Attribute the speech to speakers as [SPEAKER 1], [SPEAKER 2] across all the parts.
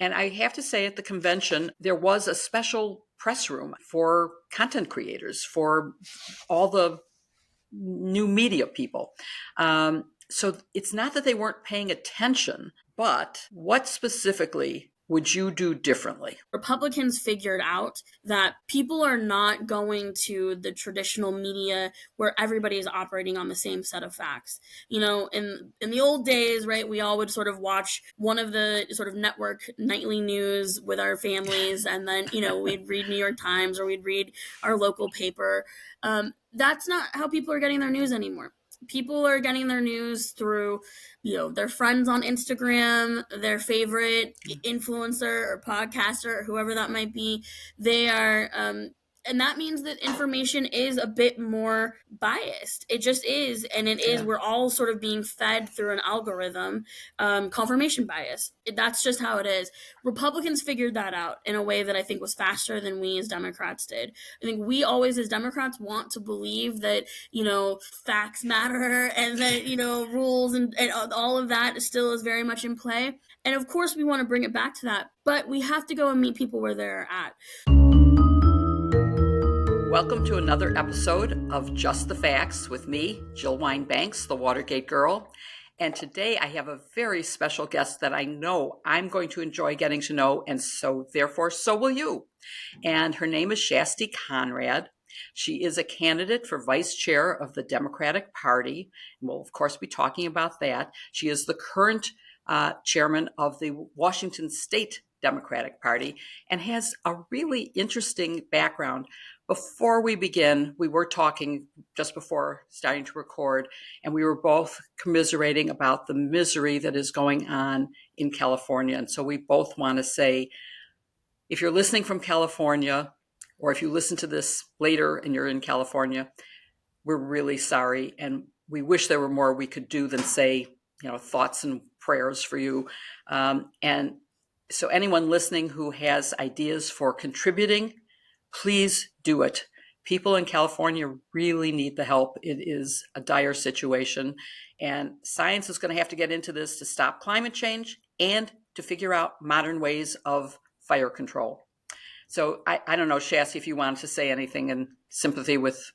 [SPEAKER 1] And I have to say, at the convention, there was a special press room for content creators, for all the new media people. So it's not that they weren't paying attention, but what specifically would you do differently?
[SPEAKER 2] Republicans figured out that people are not going to the traditional media where everybody is operating on the same set of facts. You know, in the old days, right, we all would sort of watch one of the sort of network nightly news with our families, and then, you know, we'd read New York Times or we'd read our local paper. That's not how people are getting their news anymore. People are getting their news through, you know, their friends on Instagram, their favorite influencer or podcaster, or whoever that might be. They are, and that means that information is a bit more biased. It just is, and it is.
[SPEAKER 1] Yeah.
[SPEAKER 2] We're all sort of being fed through an algorithm, confirmation bias. That's just how it is. Republicans figured that out in a way that I think was faster than we as Democrats did. I think we always, as Democrats, want to believe that, you know, facts matter and that, you know, rules and all of that still is very much in play. And of course, we want to bring it back to that, but we have to go and meet people where they're at.
[SPEAKER 1] Welcome to another episode of Just the Facts with me, Jill Wine-Banks, the Watergate Girl. And today I have a very special guest that I know I'm going to enjoy getting to know, and so therefore, so will you. And her name is Shasti Conrad. She is a candidate for vice chair of the Democratic Party. And we'll, of course, be talking about that. She is the current chairman of the Washington State Democratic Party and has a really interesting background. Before we begin, we were talking just before starting to record, and we were both commiserating about the misery that is going on in California. And so we both want to say, if you're listening from California, or if you listen to this later and you're in California, we're really sorry. And we wish there were more we could do than say, you know, thoughts and prayers for you. And so anyone listening who has ideas for contributing, please do it. People in California really need the help. It is a dire situation. And science is going to have to get into this to stop climate change and to figure out modern ways of fire control. So I don't know, Shasti, if you wanted to say anything in sympathy with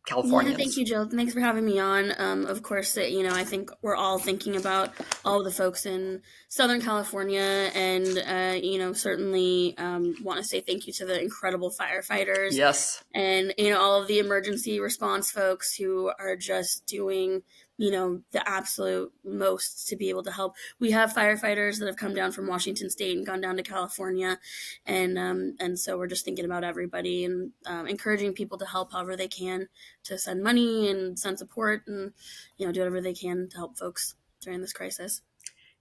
[SPEAKER 1] Californians.
[SPEAKER 2] Yeah, thank you, Jill. Thanks for having me on. Of course, you know, I think we're all thinking about all of the folks in Southern California, and you know, certainly want to say thank you to the incredible firefighters.
[SPEAKER 1] Yes.
[SPEAKER 2] And you know, all of the emergency response folks who are just doing, you know, the absolute most to be able to help. We have firefighters that have come down from Washington State and gone down to California, and so we're just thinking about everybody and encouraging people to help however they can, to send money and send support, and you know, do whatever they can to help folks during this crisis.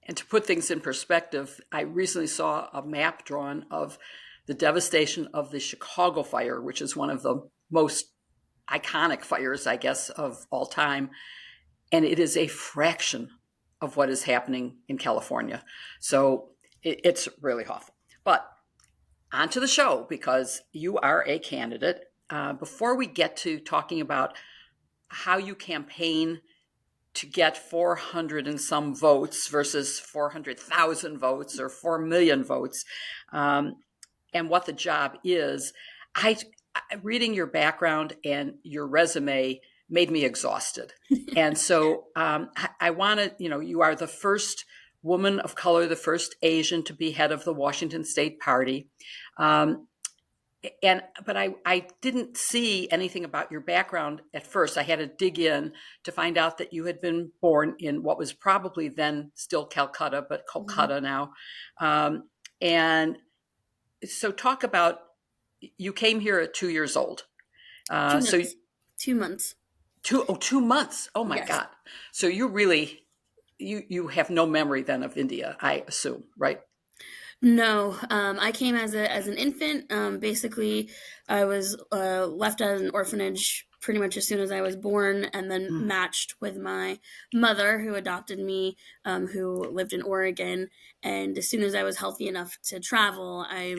[SPEAKER 1] And to put things in perspective, I recently saw a map drawn of the devastation of the Chicago fire, which is one of the most iconic fires, I guess, of all time. And it is a fraction of what is happening in California. So it's really awful. But on to the show, because you are a candidate. Before we get to talking about how you campaign to get 400 and some votes versus 400,000 votes or 4 million votes, and what the job is, reading your background and your resume made me exhausted. And so I want to, you know, you are the first woman of color, the first Asian to be head of the Washington State Party. But I didn't see anything about your background at first. I had to dig in to find out that you had been born in what was probably then still Calcutta, but Kolkata now. And so talk about, you came here at 2 years old.
[SPEAKER 2] 2 months.
[SPEAKER 1] 2 months. Oh my
[SPEAKER 2] Yes.
[SPEAKER 1] God. So you really, you have no memory then of India, I assume, right?
[SPEAKER 2] No, I came as an infant. Basically, I was left at an orphanage pretty much as soon as I was born, and then matched with my mother, who adopted me, who lived in Oregon. And as soon as I was healthy enough to travel, I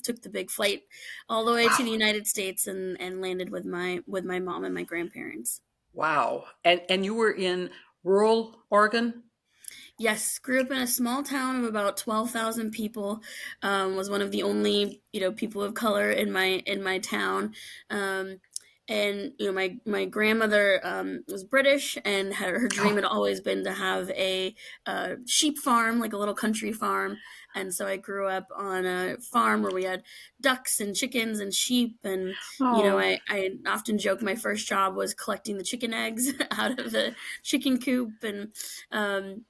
[SPEAKER 2] took the big flight all the way to the United States and landed with my mom and my grandparents.
[SPEAKER 1] Wow. And you were in rural Oregon?
[SPEAKER 2] Yes, grew up in a small town of about 12,000 people. Was one of the only people of color in my town. Um, and my grandmother was British, and her dream had always been to have a sheep farm, like a little country farm. And so I grew up on a farm where we had ducks and chickens and sheep. And
[SPEAKER 1] Oh,
[SPEAKER 2] I often joke my first job was collecting the chicken eggs out of the chicken coop, and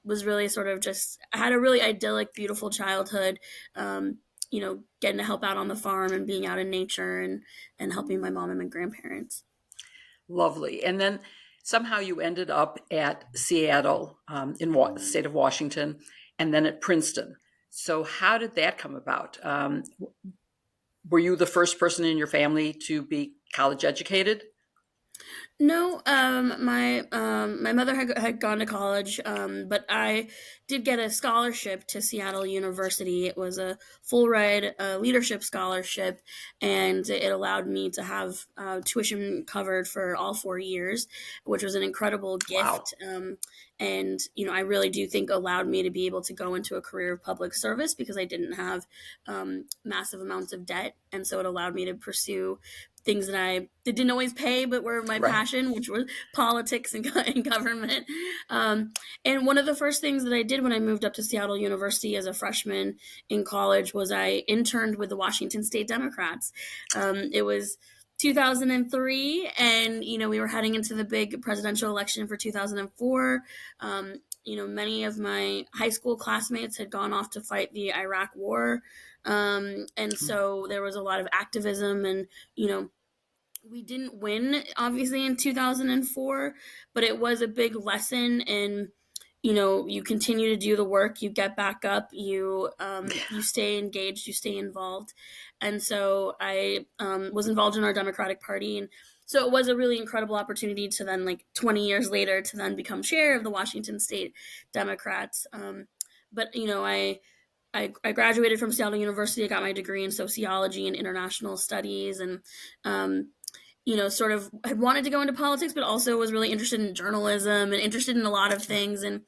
[SPEAKER 2] was really sort of just, I had a really idyllic, beautiful childhood. Getting to help out on the farm and being out in nature, and helping my mom and my grandparents.
[SPEAKER 1] lovely. And then somehow you ended up at Seattle, in the state of Washington, and then at Princeton. So how did that come about? Were you the first person in your family to be college educated?
[SPEAKER 2] No, my mother had gone to college, but I did get a scholarship to Seattle University. It was a full ride leadership scholarship, and it allowed me to have tuition covered for all 4 years, which was an incredible
[SPEAKER 1] Wow.
[SPEAKER 2] gift. And I really do think allowed me to be able to go into a career of public service because I didn't have massive amounts of debt, and so it allowed me to pursue things that didn't always pay but were my
[SPEAKER 1] Right.
[SPEAKER 2] passion, which was politics and government. Um, and one of the first things that I did when I moved up to Seattle University as a freshman in college was I interned with the Washington State Democrats. It was 2003, and we were heading into the big presidential election for 2004. Many of my high school classmates had gone off to fight the Iraq War, and so there was a lot of activism, and we didn't win obviously in 2004, but it was a big lesson in you continue to do the work, you get back up, you stay engaged, you stay involved. And so I was involved in our Democratic Party, and so it was a really incredible opportunity to then, like 20 years later, to then become chair of the Washington State Democrats. But I graduated from Seattle University. I got my degree in sociology and international studies, and sort of I wanted to go into politics, but also was really interested in journalism and interested in a lot of things. And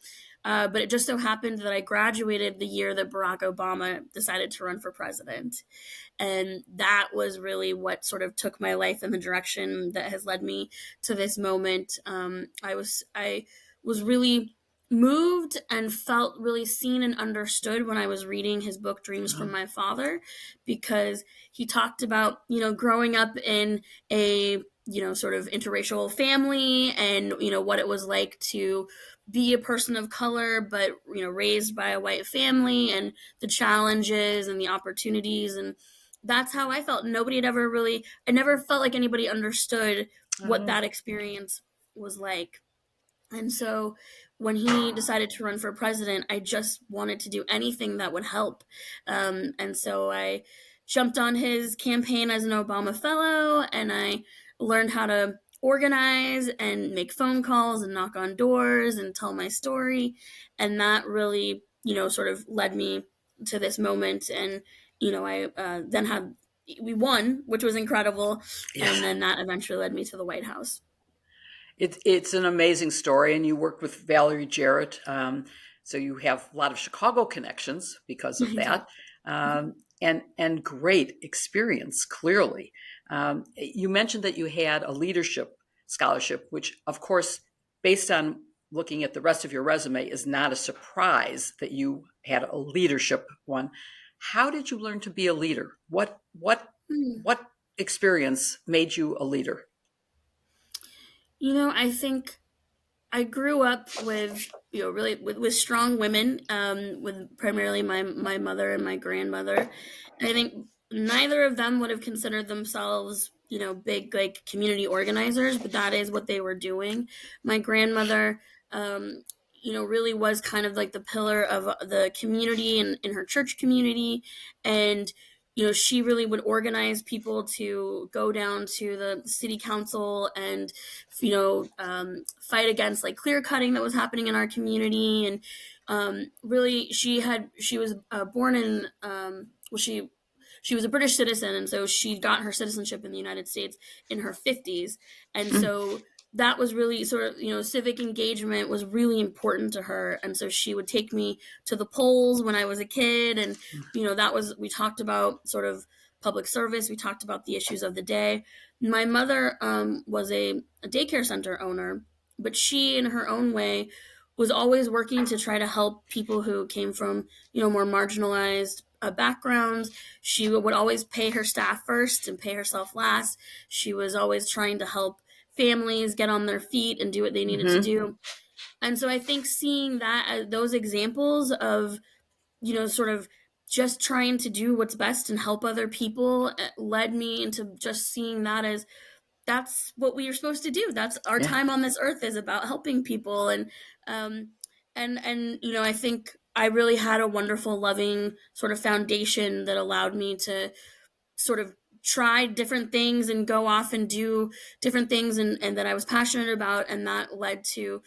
[SPEAKER 2] but it just so happened that I graduated the year that Barack Obama decided to run for president, and that was really what sort of took my life in the direction that has led me to this moment. I was really moved and felt really seen and understood when I was reading his book Dreams from My Father, because he talked about growing up in a sort of interracial family, and what it was like to be a person of color but raised by a white family, and the challenges and the opportunities. And that's how I felt. Nobody had ever really, I never felt like anybody understood what
[SPEAKER 1] Oh,
[SPEAKER 2] that experience was like. And so when he decided to run for president, I just wanted to do anything that would help. And so I jumped on his campaign as an Obama fellow, and I learned how to organize and make phone calls and knock on doors and tell my story. And that really, sort of led me to this moment. And, I then had, we won, which was incredible.
[SPEAKER 1] yeah.
[SPEAKER 2] And then that eventually led me to the White House.
[SPEAKER 1] It's an amazing story, and you worked with Valerie Jarrett, so you have a lot of Chicago connections because of
[SPEAKER 2] I do.
[SPEAKER 1] that, and great experience. Clearly, you mentioned that you had a leadership scholarship, which, of course, based on looking at the rest of your resume, is not a surprise that you had a leadership one. How did you learn to be a leader?
[SPEAKER 2] Hmm.
[SPEAKER 1] What experience made you a leader?
[SPEAKER 2] I think I grew up with really with strong women, with primarily my mother and my grandmother. And I think neither of them would have considered themselves big like community organizers, but that is what they were doing. My grandmother, really was kind of like the pillar of the community and in her church community, and she really would organize people to go down to the city council and fight against like clear cutting that was happening in our community. And really she was born in well she was a British citizen, and so she got her citizenship in the United States in her 50s. And so that was really sort of, civic engagement was really important to her. And so she would take me to the polls when I was a kid. And, we talked about sort of public service. We talked about the issues of the day. My mother was a daycare center owner, but she, in her own way, was always working to try to help people who came from, more marginalized backgrounds. She would always pay her staff first and pay herself last. She was always trying to help families get on their feet and do what they needed to
[SPEAKER 1] Mm-hmm.
[SPEAKER 2] do. And so I think seeing that, those examples of, sort of just trying to do what's best and help other people, led me into just seeing that as that's what we are supposed to do. That's our
[SPEAKER 1] Yeah.
[SPEAKER 2] time on this earth, is about helping people. Um, and I think I really had a wonderful, loving sort of foundation that allowed me to sort of try different things and go off and do different things, and that I was passionate about. And that led to,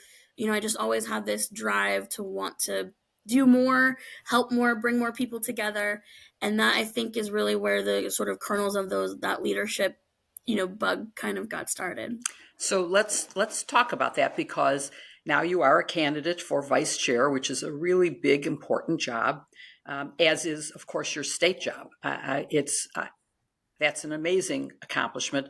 [SPEAKER 2] I just always had this drive to want to do more, help more, bring more people together. And that, I think, is really where the sort of kernels of that leadership, bug kind of got started.
[SPEAKER 1] So let's talk about that, because now you are a candidate for vice chair, which is a really big, important job, as is, of course, your state job. It's That's an amazing accomplishment.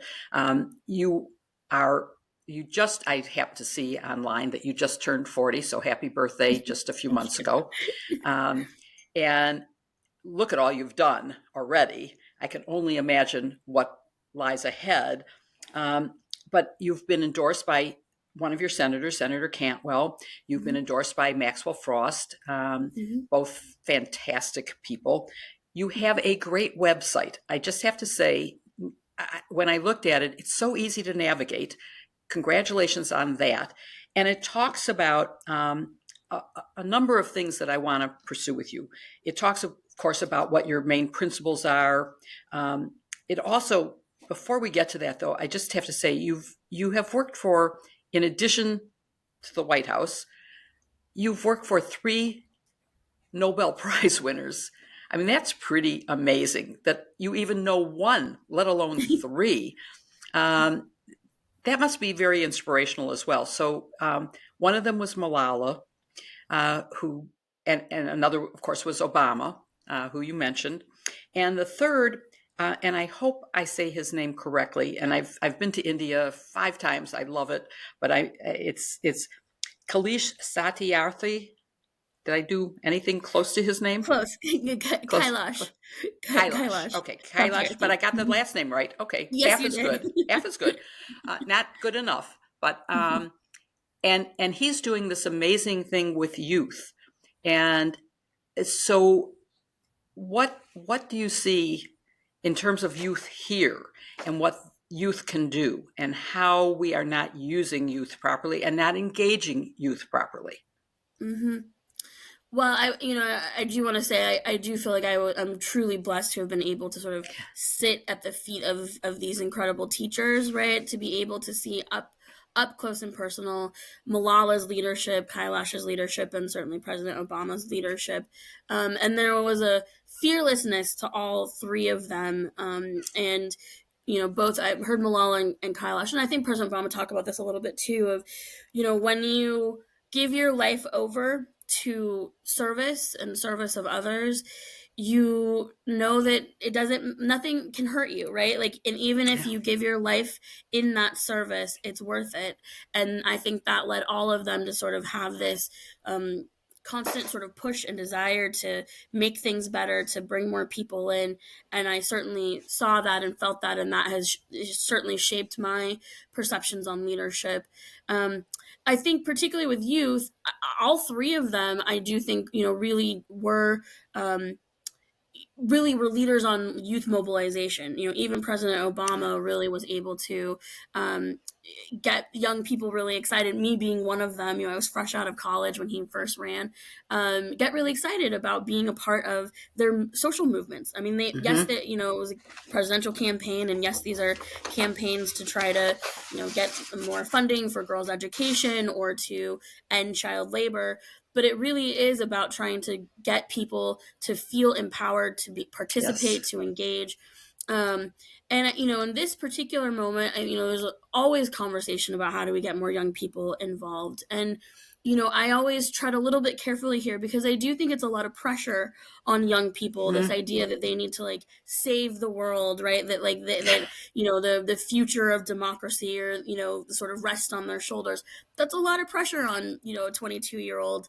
[SPEAKER 1] You are you just I happened to see online that you just turned 40, so happy birthday just a few
[SPEAKER 2] Thank
[SPEAKER 1] months
[SPEAKER 2] you.
[SPEAKER 1] ago. And look at all you've done already. I can only imagine what lies ahead. But you've been endorsed by one of your senators, Senator Cantwell. You've been endorsed by Maxwell Frost,
[SPEAKER 2] Mm-hmm.
[SPEAKER 1] both fantastic people. You have a great website. I just have to say, when I looked at it, it's so easy to navigate. Congratulations on that. And it talks about a number of things that I want to pursue with you. It talks, of course, about what your main principles are. It also, before we get to that, though, I just have to say you have worked for, in addition to the White House, you've worked for 3 Nobel Prize winners. I mean, that's pretty amazing that you even know one, let alone 3. Um, that must be very inspirational as well. So one of them was Malala, who, and another, of course, was Obama, who you mentioned, and the third, and I hope I say his name correctly. And I've been to India 5 times. I love it, but it's Kailash Satyarthi. Did I do anything close to his name?
[SPEAKER 2] Close.
[SPEAKER 1] Close.
[SPEAKER 2] Kailash.
[SPEAKER 1] Kailash.
[SPEAKER 2] Kailash
[SPEAKER 1] Okay, Kailash, but
[SPEAKER 2] Satyarthi.
[SPEAKER 1] I got the
[SPEAKER 2] Mhm.
[SPEAKER 1] last name right. Okay,
[SPEAKER 2] Yes,
[SPEAKER 1] half
[SPEAKER 2] you
[SPEAKER 1] is
[SPEAKER 2] did.
[SPEAKER 1] good. Half is good. Not good enough, but and he's doing this amazing thing with youth. And so, what do you see in terms of youth here, and what youth can do, and how we are not using youth properly and not engaging youth properly?
[SPEAKER 2] Hmm. Well, I do want to say I do feel like I'm truly blessed to have been able to sort of sit at the feet of these incredible teachers, right? To be able to see up close and personal Malala's leadership, Kailash's leadership, and certainly President Obama's leadership. And there was a fearlessness to all 3 of them. And both, I heard Malala and Kailash, and I think President Obama talked about this a little bit too. Of, when you give your life over to service and service of others, you know that nothing can hurt you, right? Like, and even if
[SPEAKER 1] Yeah.
[SPEAKER 2] you give your life in that service, it's worth it. And I think that led all of them to sort of have this constant sort of push and desire to make things better, to bring more people in. And I certainly saw that and felt that, and that has certainly shaped my perceptions on leadership. I think particularly with youth, all 3 of them, I do think, um, really were leaders on youth mobilization. Even President Obama really was able to um, get young people really excited. Me being one of them, I was fresh out of college when he first ran. Get really excited about being a part of their social movements. I mean, yes,
[SPEAKER 1] Mm-hmm.
[SPEAKER 2] that it was a presidential campaign, and yes, these are campaigns to try to get more funding for girls' education or to end child labor. But it really is about trying to get people to feel empowered, to
[SPEAKER 1] Yes.
[SPEAKER 2] participate, to engage. Um, and in this particular moment, there's always conversation about how do we get more young people involved. And I always tread a little bit carefully here because I do think it's a lot of pressure on young people. This
[SPEAKER 1] Mhm.
[SPEAKER 2] idea that they need to like save the world, right? That like that the future of democracy or sort of rest on their shoulders. That's a lot of pressure on a 22-year-old.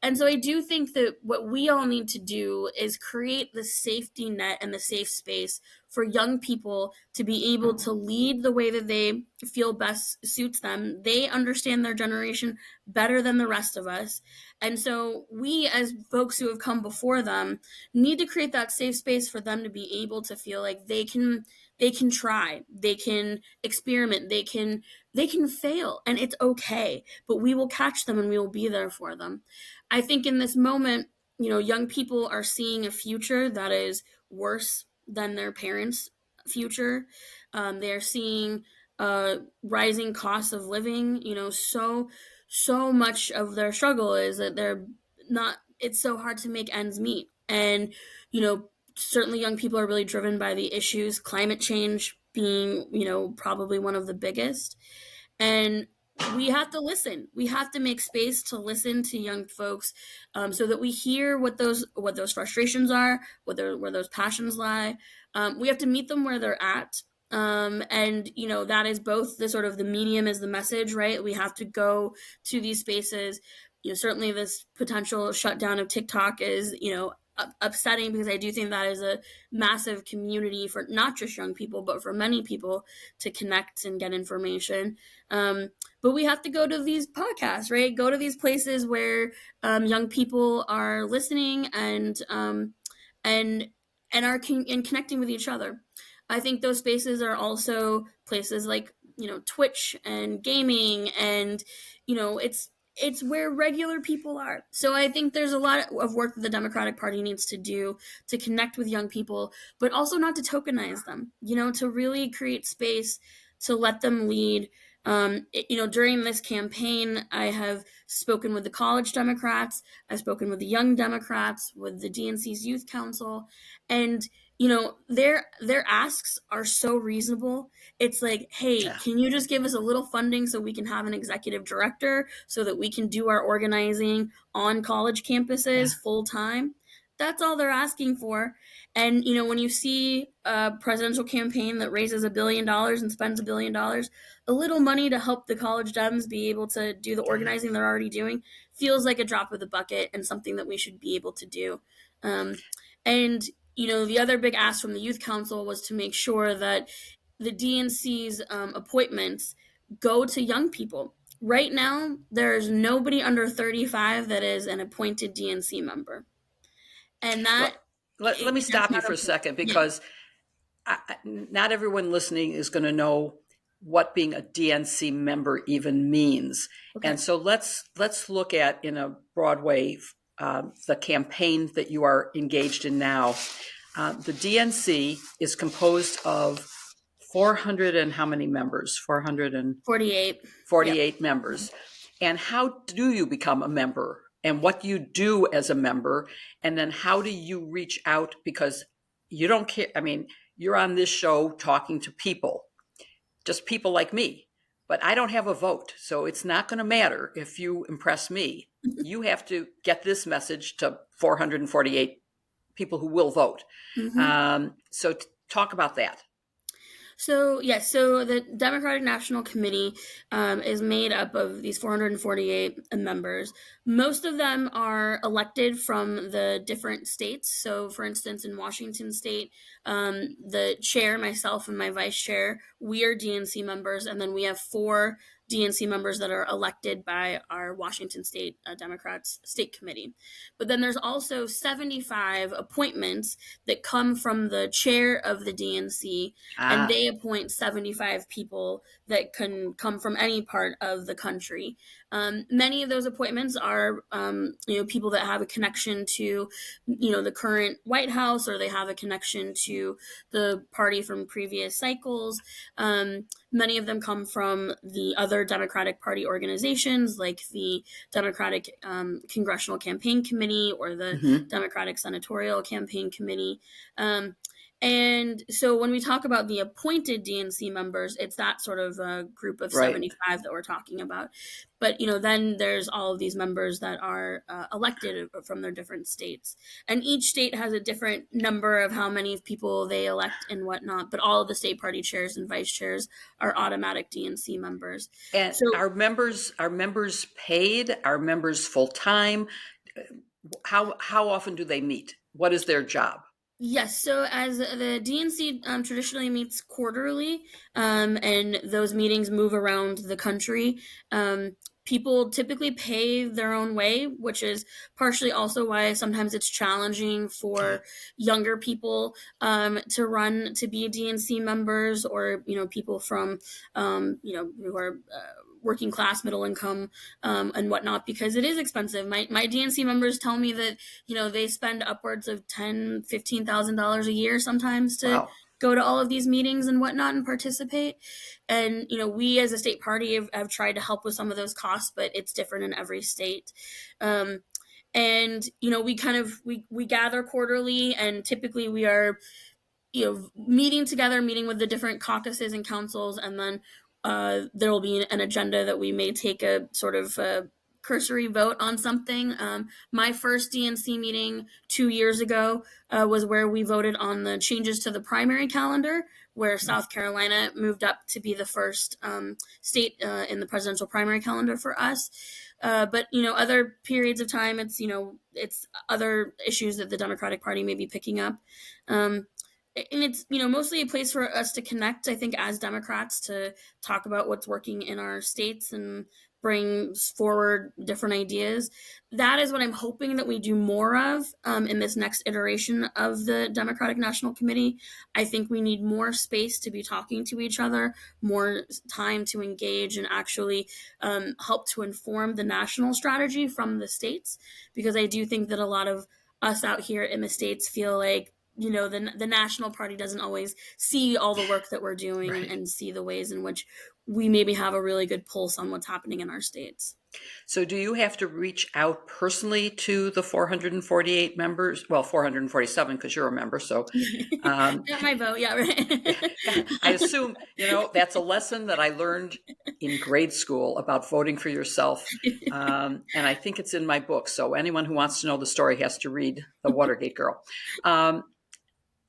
[SPEAKER 2] And so I do think that what we all need to do is create the safety net and the safe space for young people to be able to lead the way that they feel best suits them. They understand their generation better than the rest of us. And so we, as folks who have come before them, need to create that safe space for them to be able to feel like they can try, they can experiment, they can fail, and it's okay, but we will catch them and we will be there for them. I think in this moment, young people are seeing a future that is worse than their parents' future. They're seeing rising costs of living. So much of their struggle is that they're not. It's so hard to make ends meet, and certainly young people are really driven by the issues, climate change being probably one of the biggest. And we have to listen. We have to make space to listen to young folks, so that we hear what those frustrations are, where those passions lie. We have to meet them where they're at. And that is both the sort of the medium as the message, right? We have to go to these spaces. Certainly this potential shutdown of TikTok is upsetting, because I do think that is a massive community for not just young people, but for many people to connect and get information. But we have to go to these podcasts, right? Go to these places where young people are listening and are connecting with each other. I think those spaces are also places like Twitch and gaming, and it's where regular people are. So I think there's a lot of work that the Democratic Party needs to do to connect with young people, but also not to tokenize them, to really create space to let them lead. During this campaign, I have spoken with the college Democrats, I've spoken with the young Democrats, with the DNC's Youth Council, and their asks are so reasonable. It's like, hey,
[SPEAKER 1] Yeah.
[SPEAKER 2] can you just give us a little funding so we can have an executive director so that we can do our organizing on college
[SPEAKER 1] Yeah.
[SPEAKER 2] campuses full time? That's all they're asking for. And when you see a presidential campaign that raises $1 billion and spends $1 billion, a little money to help the college Dems be able to do the
[SPEAKER 1] Yeah.
[SPEAKER 2] organizing they're already doing feels like a drop of the bucket and something that we should be able to do. And the other big ask from the Youth Council was to make sure that the DNC's appointments go to young people. Right now, there's nobody under 35 that is an appointed DNC member, and that
[SPEAKER 1] Well, let me
[SPEAKER 2] that's
[SPEAKER 1] stop you
[SPEAKER 2] not
[SPEAKER 1] for a
[SPEAKER 2] a
[SPEAKER 1] second,
[SPEAKER 2] yeah.
[SPEAKER 1] because not everyone listening is going to know what being a DNC member even means.
[SPEAKER 2] Okay.
[SPEAKER 1] And so let's look at, in a broad way, the campaign that you are engaged in now. The DNC is composed of 400 and how many members?
[SPEAKER 2] 48.
[SPEAKER 1] 448
[SPEAKER 2] Yep.
[SPEAKER 1] members. And how do you become a member? And what you do as a member? And then how do you reach out? Because you don't care. I mean, you're on this show talking to people, just people like me, but I don't have a vote. So it's not going to matter if you impress me. You have to get this message to 448 people who will vote.
[SPEAKER 2] Mm-hmm.
[SPEAKER 1] So talk about that.
[SPEAKER 2] So yes, so the Democratic National Committee is made up of these 448 members. Most of them are elected from the different states. So, for instance, in Washington State, the chair, myself, and my vice chair, we are DNC members, and then we have four DNC members that are elected by our Washington State Democrats State Committee. But then there's also 75 appointments that come from the chair of the DNC, and
[SPEAKER 1] Ah,
[SPEAKER 2] they appoint 75 people that can come from any part of the country. Many of those appointments are, people that have a connection to, the current White House, or they have a connection to the party from previous cycles. Many of them come from the other Democratic Party organizations, like the Democratic Congressional Campaign Committee or the
[SPEAKER 1] mhm.
[SPEAKER 2] Democratic Senatorial Campaign Committee. And so when we talk about the appointed DNC members, it's that sort of group of
[SPEAKER 1] Right.
[SPEAKER 2] 75 that we're talking about. But then there's all of these members that are elected from their different states, and each state has a different number of how many people they elect and whatnot. But all of the state party chairs and vice chairs are automatic DNC members.
[SPEAKER 1] And
[SPEAKER 2] So
[SPEAKER 1] are members paid? Are members full time? How often do they meet? What is their job?
[SPEAKER 2] yes, so as the DNC traditionally meets quarterly, and those meetings move around the country. People typically pay their own way, which is partially also why sometimes it's challenging for younger people to run to be DNC members, or people from who are working class, middle income, and whatnot, because it is expensive. My DNC members tell me that they spend upwards of $10,000-$15,000 a year sometimes to
[SPEAKER 1] Wow.
[SPEAKER 2] go to all of these meetings and whatnot and participate. And we as a state party have tried to help with some of those costs, but it's different in every state. And we gather quarterly, and typically we are meeting with the different caucuses and councils, and then there will be an agenda that we may take a sort of cursory vote on something. My first DNC meeting 2 years ago was where we voted on the changes to the primary calendar, where South Carolina moved up to be the first state in the presidential primary calendar for us. But other periods of time, it's other issues that the Democratic Party may be picking up. And it's mostly a place for us to connect, I think, as Democrats, to talk about what's working in our states and bring forward different ideas. That is what I'm hoping that we do more of in this next iteration of the Democratic National Committee. I think we need more space to be talking to each other, more time to engage and actually help to inform the national strategy from the states, because I do think that a lot of us out here in the states feel like the national party doesn't always see all the work that we're doing,
[SPEAKER 1] Right.
[SPEAKER 2] and see the ways in which we maybe have a really good pulse on what's happening in our states.
[SPEAKER 1] So do you have to reach out personally to the 448 members? Well, 447 because you're a member. So
[SPEAKER 2] Got my vote, yeah, right.
[SPEAKER 1] I assume, that's a lesson that I learned in grade school about voting for yourself. And I think it's in my book. So anyone who wants to know the story has to read The Watergate Girl.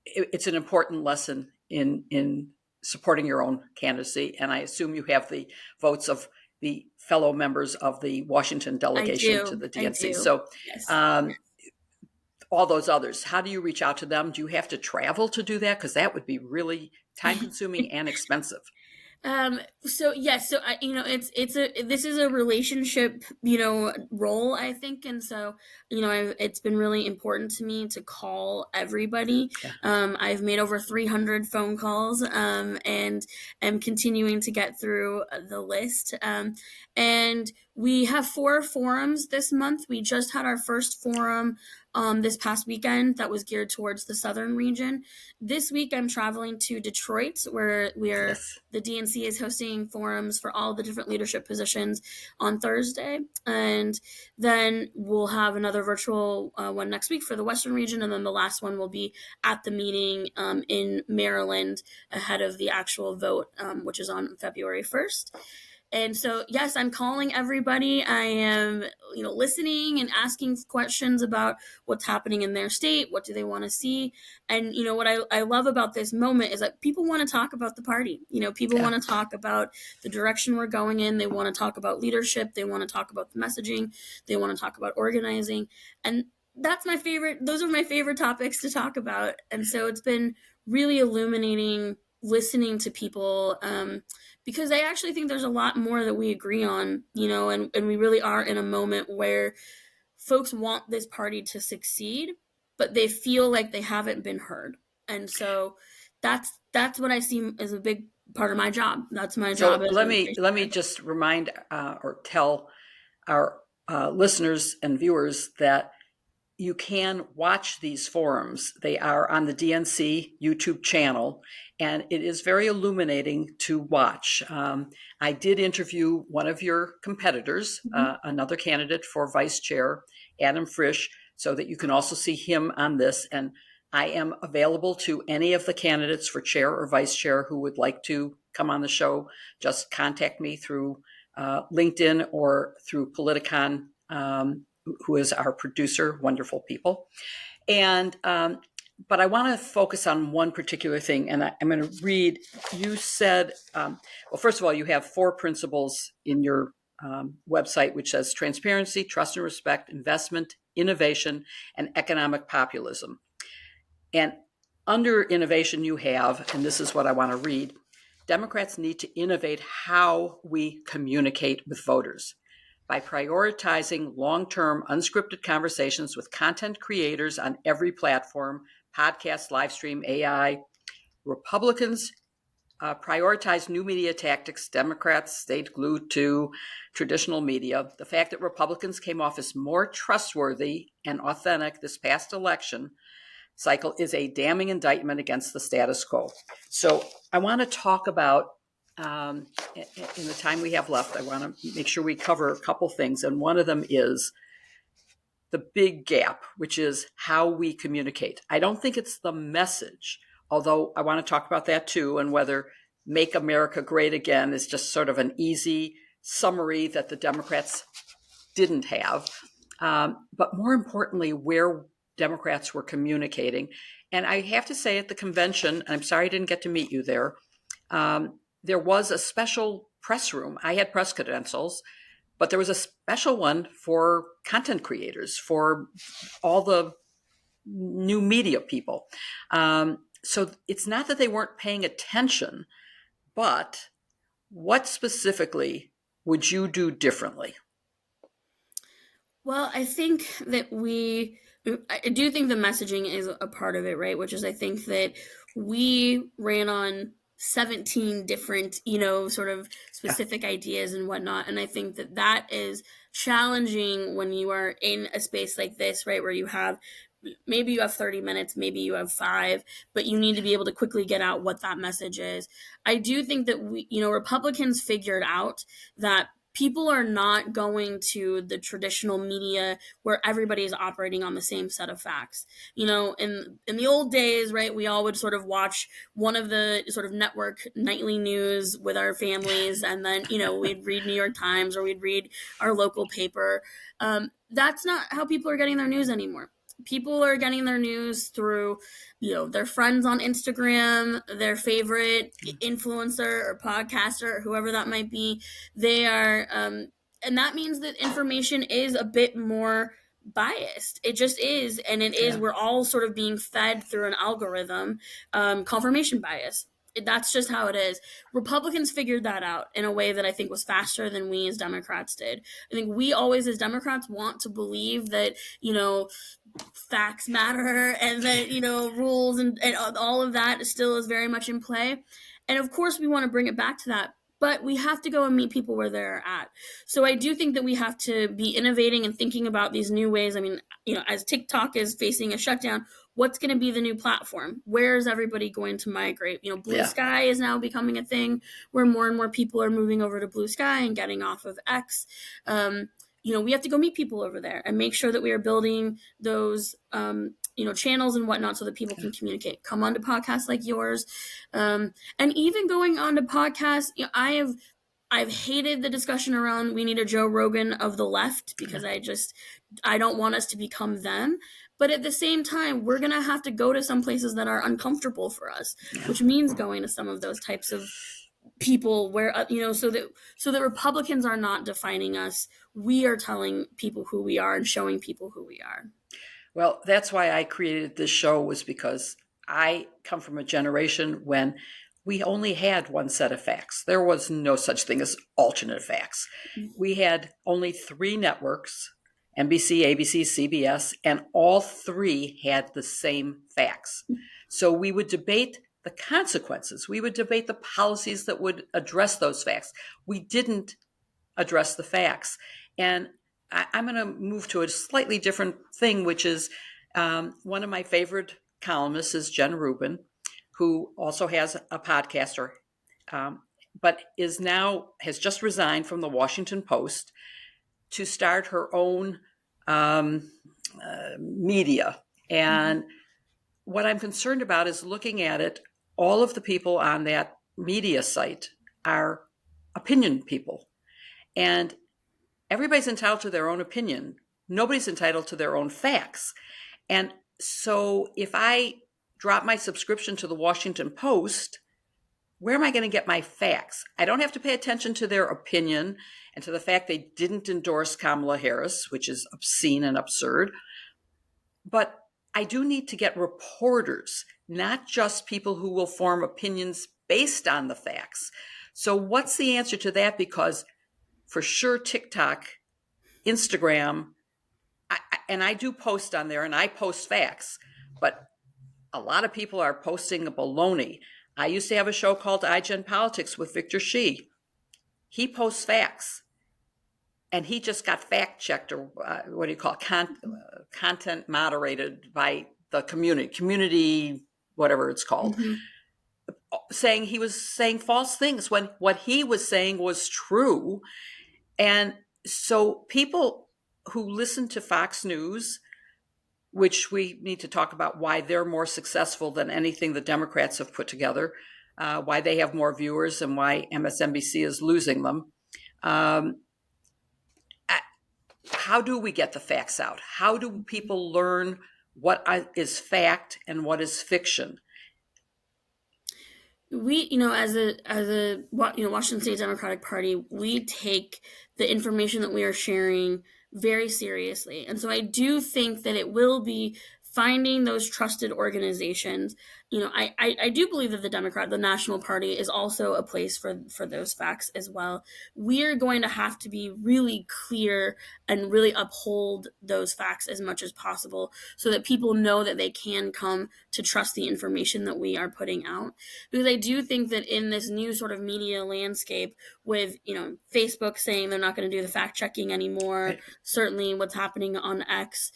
[SPEAKER 1] It's an important lesson in supporting your own candidacy. And I assume you have the votes of the fellow members of the Washington delegation to the DNC. So
[SPEAKER 2] yes.
[SPEAKER 1] all those others, how do you reach out to them? Do you have to travel to do that? Because that would be really time consuming and expensive.
[SPEAKER 2] So yes, so this is a relationship, role, I think. And so, it's been really important to me to call everybody.
[SPEAKER 1] Yeah.
[SPEAKER 2] I've made over 300 phone calls, and am continuing to get through the list. And we have 4 forums this month. We just had our first forum this past weekend that was geared towards the southern region. This week I'm traveling to Detroit, where
[SPEAKER 1] Yes.
[SPEAKER 2] the DNC is hosting forums for all the different leadership positions on Thursday. And then we'll have another virtual one next week for the western region, and then the last one will be at the meeting in Maryland ahead of the actual vote, which is on February 1st. And so, yes, I'm calling everybody. I am, listening and asking questions about what's happening in their state. What do they want to see? And, what I love about this moment is that people want to talk about the party. People want to talk about the direction we're going in. They want to talk about leadership. They want to talk about the messaging. They want to talk about organizing. And that's my favorite. Those are my favorite topics to talk about. And so it's been really illuminating listening to people, because I actually think there's a lot more that we agree on, and we really are in a moment where folks want this party to succeed, but they feel like they haven't been heard. And so that's what I see as a big part of my job. That's my job.
[SPEAKER 1] So let me just remind or tell our listeners and viewers that you can watch these forums. They are on the DNC YouTube channel, and it is very illuminating to watch. I did interview one of your competitors, another candidate for vice chair, Adam Frisch, so that you can also see him on this. And I am available to any of the candidates for chair or vice chair who would like to come on the show. Just contact me through LinkedIn or through Politicon, who is our producer, wonderful people. And but I want to focus on one particular thing, and I'm going to read. You said, well, first of all, you have 4 principles in your website, which says transparency, trust and respect, investment, innovation, and economic populism. And under innovation, you have, and this is what I want to read, Democrats need to innovate how we communicate with voters by prioritizing long-term unscripted conversations with content creators on every platform, podcast, live stream, AI. Republicans prioritize new media tactics. Democrats stayed glued to traditional media. The fact that Republicans came off as more trustworthy and authentic this past election cycle is a damning indictment against the status quo. So I want to talk about, in the time we have left, I want to make sure we cover a couple things. And one of them is the big gap, which is how we communicate. I don't think it's the message, although I want to talk about that too, and whether Make America Great Again is just sort of an easy summary that the Democrats didn't have. But more importantly, where Democrats were communicating. And I have to say at the convention, I'm sorry I didn't get to meet you there, there was a special press room. I had press credentials, but there was a special one for content creators, for all the new media people. So it's not that they weren't paying attention, but what specifically would you do differently?
[SPEAKER 2] Well, I think that I do think the messaging is a part of it, right? Which is, I think that we ran on 17 different, sort of specific ideas and whatnot. And I think that that is challenging when you are in a space like this, right? Where maybe you have 30 minutes, maybe you have 5, but you need to be able to quickly get out what that message is. I do think that Republicans figured out that people are not going to the traditional media where everybody is operating on the same set of facts. In the old days, right, we all would sort of watch one of the sort of network nightly news with our families, and then, we'd read New York Times or we'd read our local paper. That's not how people are getting their news anymore. People are getting their news through, their friends on Instagram, their favorite influencer or podcaster, or whoever that might be. They are, and that means that information is a bit more biased. It just is, and it is. We're all sort of being fed through an algorithm, confirmation bias. That's just how it is. Republicans figured that out in a way that I think was faster than we as Democrats did. I think we always as Democrats want to believe that, facts matter and that, rules and all of that still is very much in play. And of course we want to bring it back to that, but we have to go and meet people where they're at. So I do think that we have to be innovating and thinking about these new ways. I mean, as TikTok is facing a shutdown, what's going to be the new platform? Where is everybody going to migrate? Blue Sky is now becoming a thing where more and more people are moving over to Blue Sky and getting off of X. We have to go meet people over there and make sure that we are building those, channels and whatnot so that people can communicate. Come on to podcasts like yours. And even going on to podcasts, I've hated the discussion around we need a Joe Rogan of the left because I don't want us to become them. But at the same time, we're going to have to go to some places that are uncomfortable for us, which means going to some of those types of people where, so that Republicans are not defining us. We are telling people who we are and showing people who we are.
[SPEAKER 1] Well, that's why I created this show, was because I come from a generation when we only had one set of facts. There was no such thing as alternate facts. We had only 3 networks, NBC, ABC, CBS, and all 3 had the same facts. So we would debate the consequences. We would debate the policies that would address those facts. We didn't address the facts. And I'm going to move to a slightly different thing, which is one of my favorite columnists is Jen Rubin, who also has a podcaster, but has just resigned from the Washington Post to start her own media. And what I'm concerned about is looking at it, all of the people on that media site are opinion people. And everybody's entitled to their own opinion. Nobody's entitled to their own facts. And so if I drop my subscription to the Washington Post, where am I going to get my facts? I don't have to pay attention to their opinion and to the fact they didn't endorse Kamala Harris, which is obscene and absurd. But I do need to get reporters, not just people who will form opinions based on the facts. So what's the answer to that? Because for sure, TikTok, Instagram, and I do post on there and I post facts, but a lot of people are posting a baloney. I used to have a show called iGen Politics with Victor Shi. He posts facts, and he just got fact checked, or what do you call it? Content moderated by the community, whatever it's called, saying he was saying false things when what he was saying was true. And so people who listen to Fox News, which we need to talk about why they're more successful than anything the Democrats have put together, why they have more viewers and why MSNBC is losing them. How do we get the facts out? How do people learn what is fact and what is fiction?
[SPEAKER 2] We, as a Washington State Democratic Party, we take the information that we are sharing very seriously. And so I do think that it will be finding those trusted organizations. I do believe that the National Party is also a place for those facts as well. We're going to have to be really clear and really uphold those facts as much as possible so that people know that they can come to trust the information that we are putting out. Because I do think that in this new sort of media landscape with, Facebook saying they're not going to do the fact checking anymore, right. Certainly what's happening on X,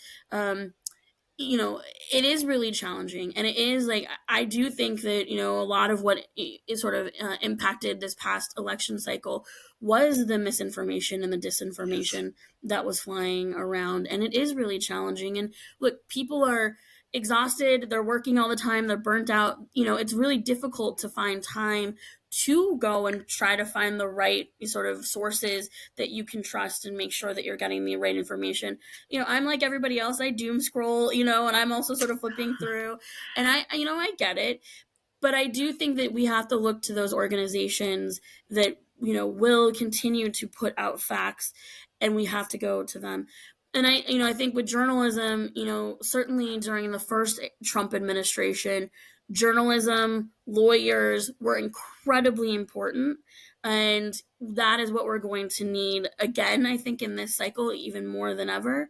[SPEAKER 2] it is really challenging. And it is like, I do think that, a lot of what is sort of impacted this past election cycle was the misinformation and the disinformation that was flying around. And it is really challenging. And look, people are exhausted. They're working all the time. They're burnt out. It's really difficult to find time to go and try to find the right sort of sources that you can trust and make sure that you're getting the right information. I'm like everybody else. I doom scroll, and I'm also sort of flipping through, and I get it. But I do think that we have to look to those organizations that, will continue to put out facts, and we have to go to them. And I think with journalism, certainly during the first Trump administration, journalism, lawyers were incredibly important. And that is what we're going to need again, I think, in this cycle, even more than ever.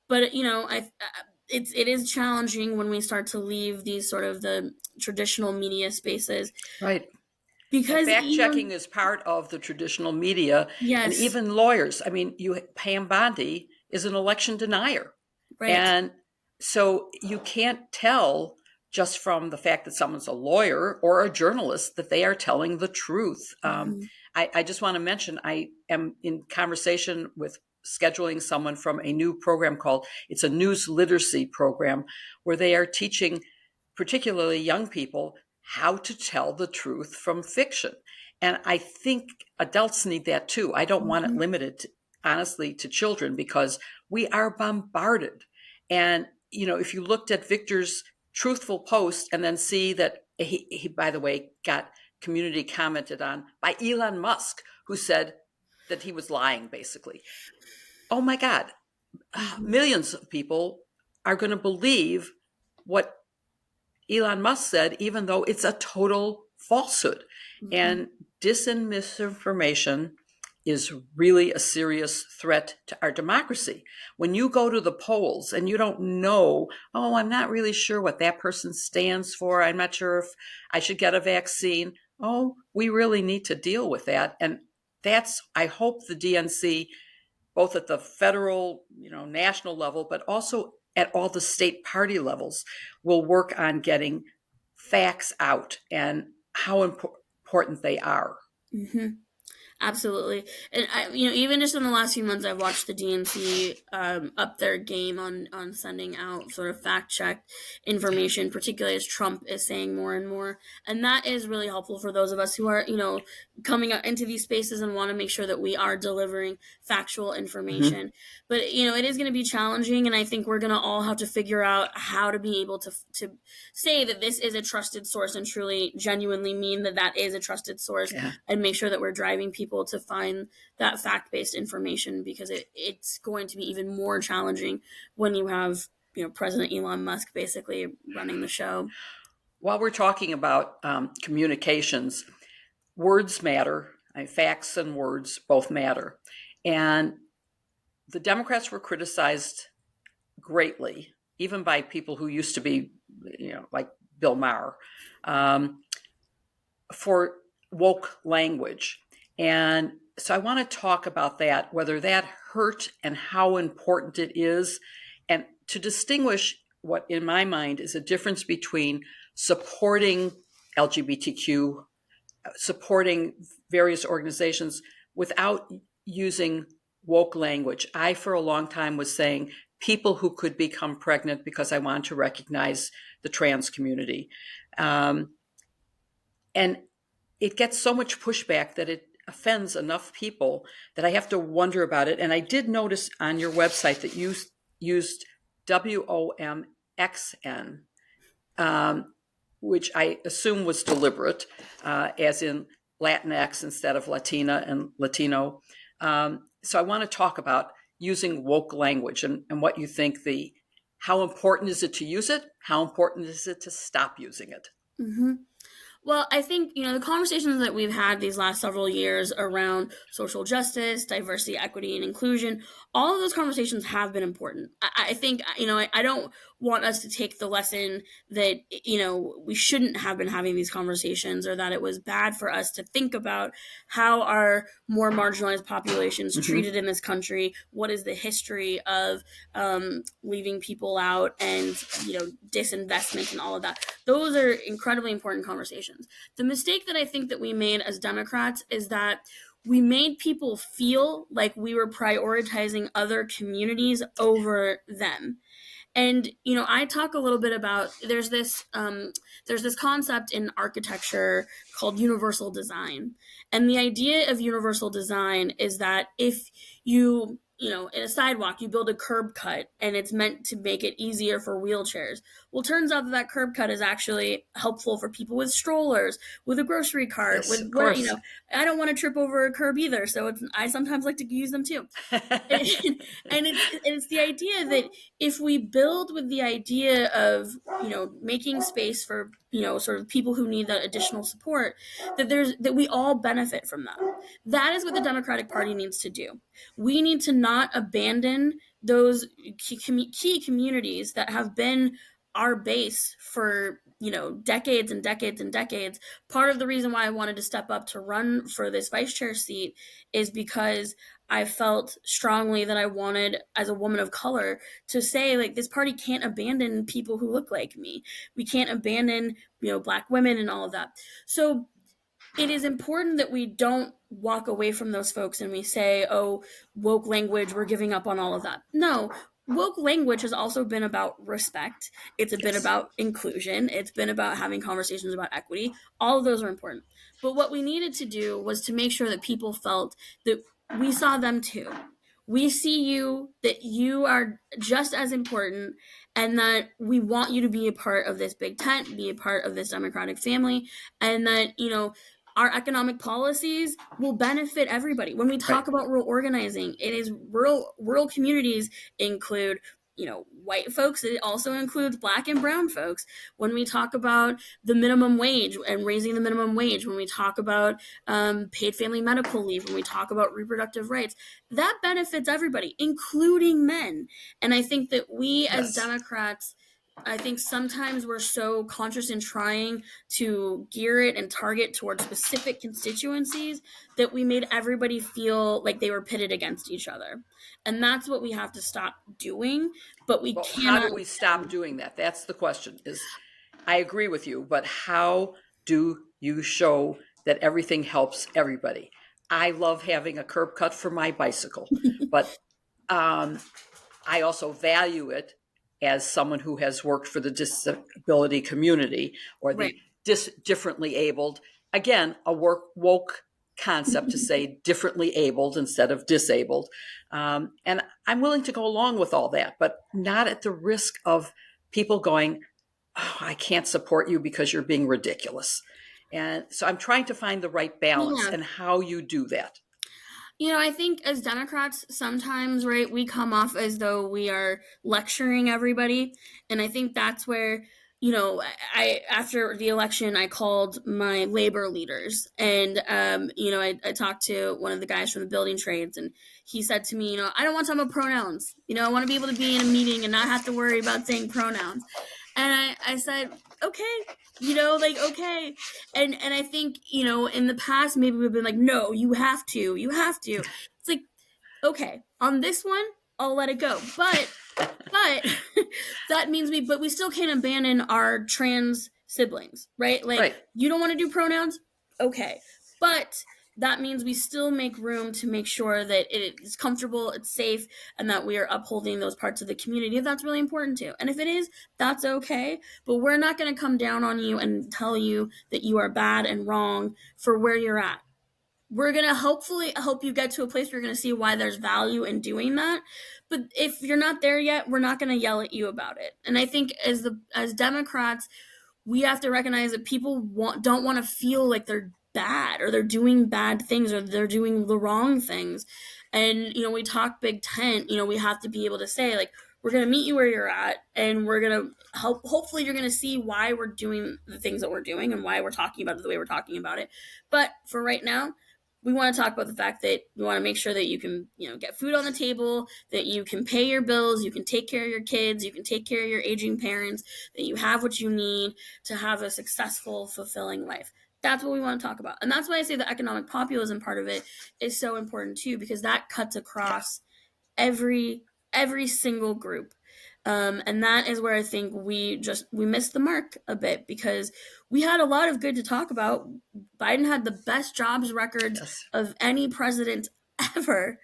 [SPEAKER 2] But, it is challenging when we start to leave these sort of the traditional media spaces.
[SPEAKER 1] Right.
[SPEAKER 2] Because
[SPEAKER 1] fact checking is part of the traditional media.
[SPEAKER 2] Yes.
[SPEAKER 1] And even lawyers. I mean, Pam Bondi is an election denier.
[SPEAKER 2] Right.
[SPEAKER 1] And so you can't tell just from the fact that someone's a lawyer or a journalist that they are telling the truth. I just want to mention, I am in conversation with scheduling someone from a new program it's a news literacy program, where they are teaching particularly young people how to tell the truth from fiction. And I think adults need that too. I don't want it limited, honestly, to children, because we are bombarded. And, if you looked at Victor's truthful post and then see that he by the way, got community commented on by Elon Musk, who said that he was lying, basically. Oh my God, millions of people are going to believe what Elon Musk said, even though it's a total falsehood. And misinformation is really a serious threat to our democracy. When you go to the polls and you don't know, I'm not really sure what that person stands for. I'm not sure if I should get a vaccine. We really need to deal with that. And I hope the DNC, both at the federal, national level, but also at all the state party levels, will work on getting facts out and how important they are.
[SPEAKER 2] Absolutely. And even just in the last few months, I've watched the DNC up their game on sending out sort of fact checked information, particularly as Trump is saying more and more. And that is really helpful for those of us who are, coming up into these spaces and want to make sure that we are delivering factual information. But, it is going to be challenging. And I think we're going to all have to figure out how to be able to say that this is a trusted source and truly genuinely mean that that is a trusted source, and make sure that we're driving people to find that fact-based information, because it's going to be even more challenging when you have President Elon Musk basically running the show.
[SPEAKER 1] While we're talking about communications, words matter. Facts and words both matter. And the Democrats were criticized greatly, even by people who used to be, like Bill Maher, for woke language. And so I want to talk about that, whether that hurt and how important it is, and to distinguish what in my mind is a difference between supporting LGBTQ, supporting various organizations without using woke language. I, for a long time, was saying people who could become pregnant because I want to recognize the trans community. And it gets so much pushback that it offends enough people that I have to wonder about it. And I did notice on your website that you used WOMXN, which I assume was deliberate, as in Latinx instead of Latina and Latino. So I want to talk about using woke language and what you think how important is it to use it? How important is it to stop using it?
[SPEAKER 2] Mm-hmm. Well, I think, the conversations that we've had these last several years around social justice, diversity, equity, and inclusion, all of those conversations have been important. I think, I don't want us to take the lesson that, we shouldn't have been having these conversations, or that it was bad for us to think about how are more marginalized populations treated in this country, what is the history of leaving people out, and, disinvestment and all of that. Those are incredibly important conversations. The mistake that I think that we made as Democrats is that we made people feel like we were prioritizing other communities over them. And I talk a little bit about there's this concept in architecture called universal design, and the idea of universal design is that if you in a sidewalk, you build a curb cut and it's meant to make it easier for wheelchairs. Well, it turns out that curb cut is actually helpful for people with strollers, with a grocery cart,
[SPEAKER 1] Yes,
[SPEAKER 2] with where, I don't want to trip over a curb either. So I sometimes like to use them too. and it's the idea that if we build with the idea of, making space for, sort of people who need that additional support, that we all benefit from that. That is what the Democratic Party needs to do. We need to not abandon those key communities that have been our base for decades and decades and decades. Part of the reason why I wanted to step up to run for this vice chair seat is because I felt strongly that I wanted, as a woman of color, to say, like, this party can't abandon people who look like me. We can't abandon, Black women and all of that. So it is important that we don't walk away from those folks and we say, oh, woke language, we're giving up on all of that. No, woke language has also been about respect. It's been about inclusion. It's been about having conversations about equity. All of those are important. But what we needed to do was to make sure that people felt that we saw them too. We see you, that you are just as important, and that we want you to be a part of this big tent, be a part of this Democratic family, and that, our economic policies will benefit everybody. When we talk about rural organizing, it is rural communities include, white folks. It also includes Black and brown folks. When we talk about the minimum wage and raising the minimum wage, when we talk about paid family medical leave, when we talk about reproductive rights, that benefits everybody, including men. And I think that we as Democrats, I think sometimes we're so conscious in trying to gear it and target towards specific constituencies that we made everybody feel like they were pitted against each other. And that's what we have to stop doing. But we cannot.
[SPEAKER 1] How do we stop doing that? That's the question. I agree with you, but how do you show that everything helps everybody? I love having a curb cut for my bicycle, but um, I also value it as someone who has worked for the disability community or
[SPEAKER 2] Right.
[SPEAKER 1] the differently abled. Again, a woke concept to say differently abled instead of disabled. And I'm willing to go along with all that, but not at the risk of people going, oh, I can't support you because you're being ridiculous. And so I'm trying to find the right balance
[SPEAKER 2] Yeah.
[SPEAKER 1] and how you do that.
[SPEAKER 2] I think as Democrats, sometimes, right, we come off as though we are lecturing everybody. And I think that's where, after the election, I called my labor leaders. And, I talked to one of the guys from the building trades, and he said to me, I don't want to talk about pronouns. I want to be able to be in a meeting and not have to worry about saying pronouns. And I said, okay, okay. And I think, in the past, maybe we've been like, no, you have to. It's like, okay, on this one, I'll let it go. But that means we still can't abandon our trans siblings, right? Like,
[SPEAKER 1] Right.
[SPEAKER 2] you don't want to do pronouns? Okay. But that means we still make room to make sure that it is comfortable, it's safe, and that we are upholding those parts of the community. That's really important too. And if it is, that's okay. But we're not going to come down on you and tell you that you are bad and wrong for where you're at. We're going to hopefully hope you get to a place where you're going to see why there's value in doing that. But if you're not there yet, we're not going to yell at you about it. And I think as Democrats, we have to recognize that people don't want to feel like they're bad or they're doing bad things or they're doing the wrong things. And, we talk big tent, we have to be able to say, like, we're going to meet you where you're at, and we're going to hopefully you're going to see why we're doing the things that we're doing and why we're talking about it the way we're talking about it. But for right now, we want to talk about the fact that we want to make sure that you can, get food on the table, that you can pay your bills, you can take care of your kids, you can take care of your aging parents, that you have what you need to have a successful, fulfilling life. That's what we want to talk about. And that's why I say the economic populism part of it is so important too, because that cuts across every single group. And that is where I think we missed the mark a bit, because we had a lot of good to talk about. Biden had the best jobs records
[SPEAKER 1] Yes.
[SPEAKER 2] of any president ever.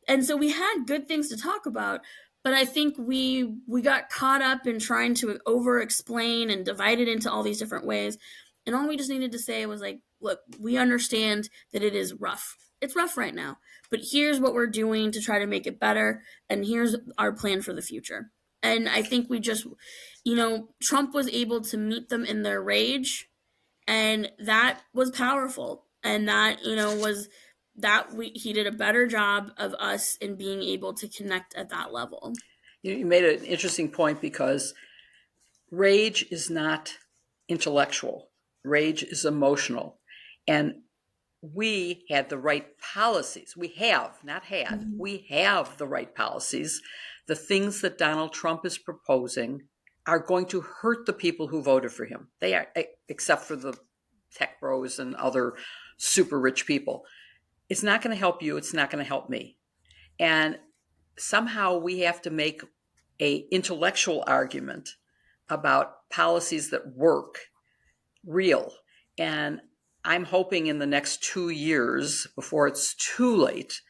[SPEAKER 2] And so we had good things to talk about, but I think we got caught up in trying to over explain and divide it into all these different ways. And all we just needed to say was like, look, we understand that it is rough. It's rough right now, but here's what we're doing to try to make it better, and here's our plan for the future. And I think we just, Trump was able to meet them in their rage, and that was powerful. And that, was that he did a better job of us in being able to connect at that level.
[SPEAKER 1] You made an interesting point, because rage is not intellectual. Rage is emotional. And we had the right policies. We have, not had,
[SPEAKER 2] Mm-hmm.
[SPEAKER 1] we have the right policies. The things that Donald Trump is proposing are going to hurt the people who voted for him. They are, except for the tech bros and other super rich people. It's not going to help you. It's not going to help me. And somehow we have to make a intellectual argument about policies that work real. And I'm hoping in the next 2 years, before it's too late,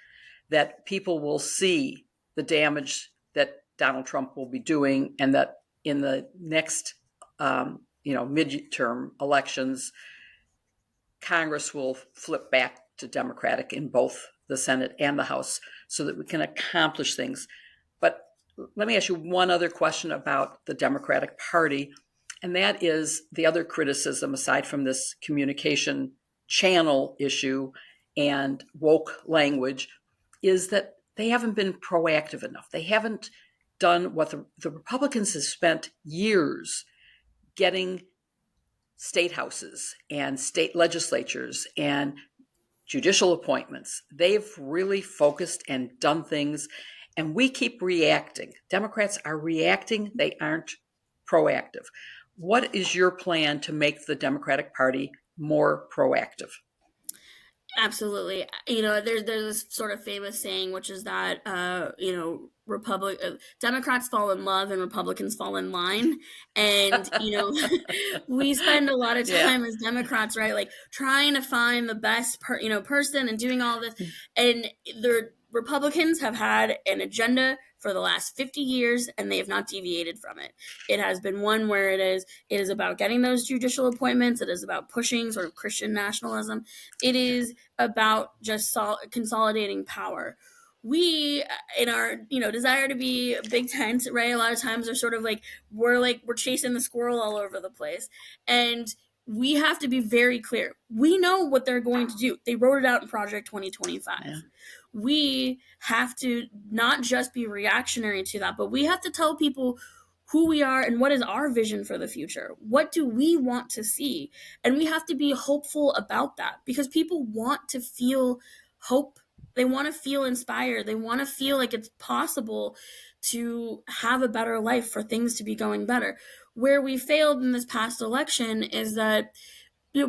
[SPEAKER 1] that people will see the damage that Donald Trump will be doing, and that in the next midterm elections, Congress will flip back to Democratic in both the Senate and the House, so that we can accomplish things. But let me ask you one other question about the Democratic Party, and that is the other criticism, aside from this communication channel issue and woke language, is that they haven't been proactive enough. They haven't done what the Republicans have spent years getting state houses and state legislatures and judicial appointments. They've really focused and done things, and we keep reacting. Democrats are reacting, they aren't proactive. What is your plan to make the Democratic Party more proactive?
[SPEAKER 2] Absolutely. There's this sort of famous saying, which is that Democrats fall in love and Republicans fall in line, and we spend a lot of
[SPEAKER 1] Yeah.
[SPEAKER 2] time as Democrats, right, like trying to find the best person and doing all this, and the Republicans have had an agenda for the last 50 years and they have not deviated from it. It has been one where it is about getting those judicial appointments. It is about pushing sort of Christian nationalism. It is about just consolidating power. We, in our desire to be big tent, right, a lot of times are sort of we're chasing the squirrel all over the place, and we have to be very clear. We know what they're going to do. They wrote it out in Project 2025.
[SPEAKER 1] Yeah.
[SPEAKER 2] We have to not just be reactionary to that, but we have to tell people who we are and what is our vision for the future. What do we want to see? And we have to be hopeful about that, because people want to feel hope. They want to feel inspired. They want to feel like it's possible to have a better life, for things to be going better. Where we failed in this past election is that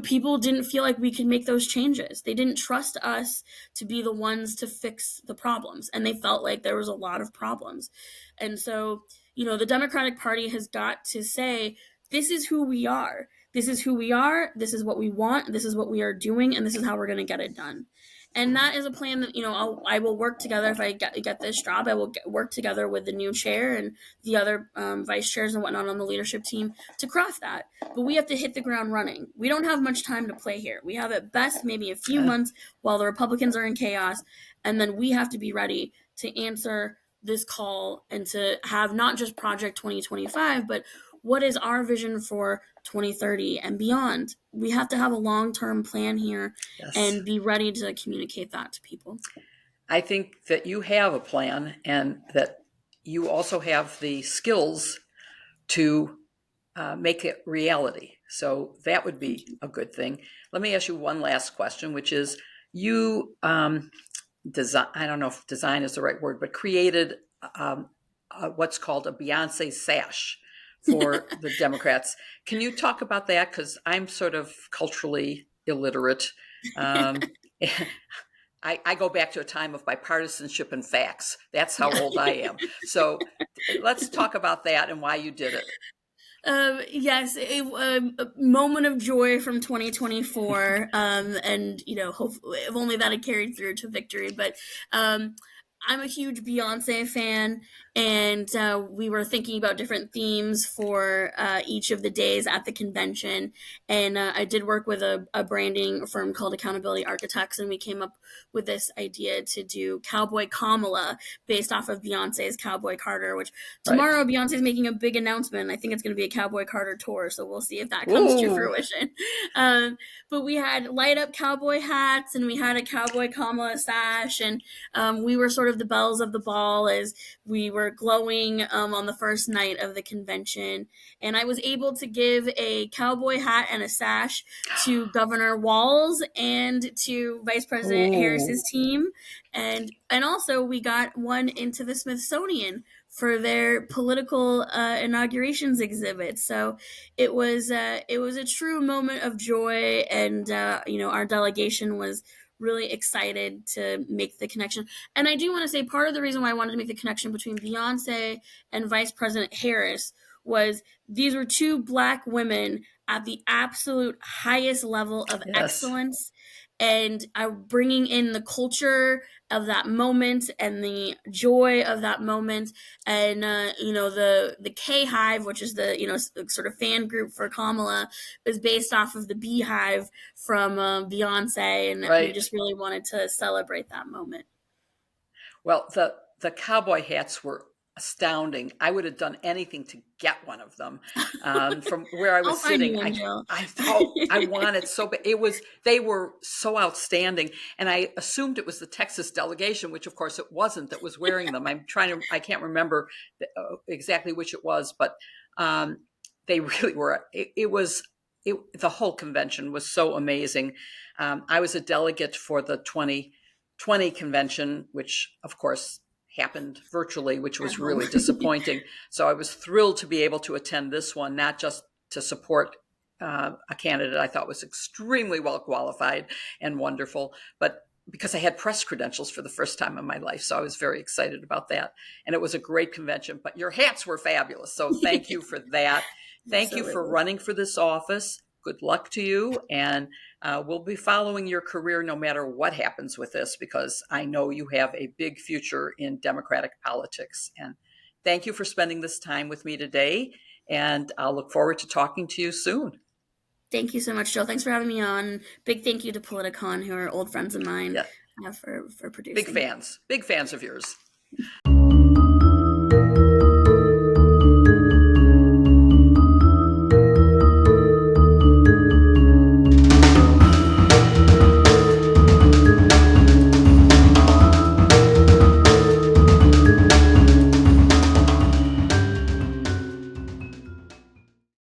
[SPEAKER 2] people didn't feel like we could make those changes. They didn't trust us to be the ones to fix the problems, and they felt like there was a lot of problems. And so, the Democratic Party has got to say, this is who we are. This is who we are. This is what we want. This is what we are doing, and this is how we're going to get it done. And that is a plan that I will work together. If I get this job, I will work together with the new chair and the other vice chairs and whatnot on the leadership team to craft that. But we have to hit the ground running. We don't have much time to play here. We have at best maybe a few months while the Republicans are in chaos, and then we have to be ready to answer this call and to have not just Project 2025, but what is our vision for 2030 and beyond. We have to have a long-term plan here. Yes. And be ready to communicate that to people.
[SPEAKER 1] I think that you have a plan, and that you also have the skills to make it reality. So that would be a good thing. Let me ask you one last question, which is, you design, I don't know if design is the right word, but created what's called a Beyonce sash for the Democrats. Can you talk about that? Because I'm sort of culturally illiterate. I go back to a time of bipartisanship and facts. That's how old I am. So let's talk about that and why you did it.
[SPEAKER 2] Yes, a moment of joy from 2024, and hopefully, if only that had carried through to victory. But I'm a huge Beyonce fan, and we were thinking about different themes for each of the days at the convention. And I did work with a branding firm called Accountability Architects, and we came up with this idea to do Cowboy Kamala based off of Beyonce's Cowboy Carter, which tomorrow right. Beyonce's making a big announcement. I think it's going to be a Cowboy Carter tour, so we'll see if that comes to fruition. But we had light up cowboy hats, and we had a Cowboy Kamala sash, and we were sort of the bells of the ball as we were glowing on the first night of the convention. And I was able to give a cowboy hat and a sash to Governor Walz and to Vice President Harris's team. And also we got one into the Smithsonian for their political inaugurations exhibit. So it was a true moment of joy, and our delegation was really excited to make the connection. And I do want to say, part of the reason why I wanted to make the connection between Beyonce and Vice President Harris was these were two Black women at the absolute highest level of excellence, and bringing in the culture of that moment and the joy of that moment. And the K Hive, which is the sort of fan group for Kamala, is based off of the Beehive from Beyonce, and right. We just really wanted to celebrate that moment.
[SPEAKER 1] Well, the cowboy hats were astounding. I would have done anything to get one of them. From where I was sitting, I wanted so bad. They were so outstanding, and I assumed it was the Texas delegation, which of course it wasn't, that was wearing them. I can't remember exactly which it was, but they really were. The whole convention was so amazing. I was a delegate for the 2020 convention, which of course happened virtually, which was really disappointing. So I was thrilled to be able to attend this one, not just to support a candidate I thought was extremely well qualified and wonderful, but because I had press credentials for the first time in my life. So I was very excited about that. And it was a great convention, but your hats were fabulous. So thank you for that. Thank you for
[SPEAKER 2] Absolutely.
[SPEAKER 1] running for this office. Good luck to you. And we'll be following your career no matter what happens with this, because I know you have a big future in Democratic politics. And thank you for spending this time with me today. And I'll look forward to talking to you soon.
[SPEAKER 2] Thank you so much, Jill. Thanks for having me on. Big thank you to Politicon, who are old friends of mine,
[SPEAKER 1] Yeah,
[SPEAKER 2] for producing.
[SPEAKER 1] big fans of yours.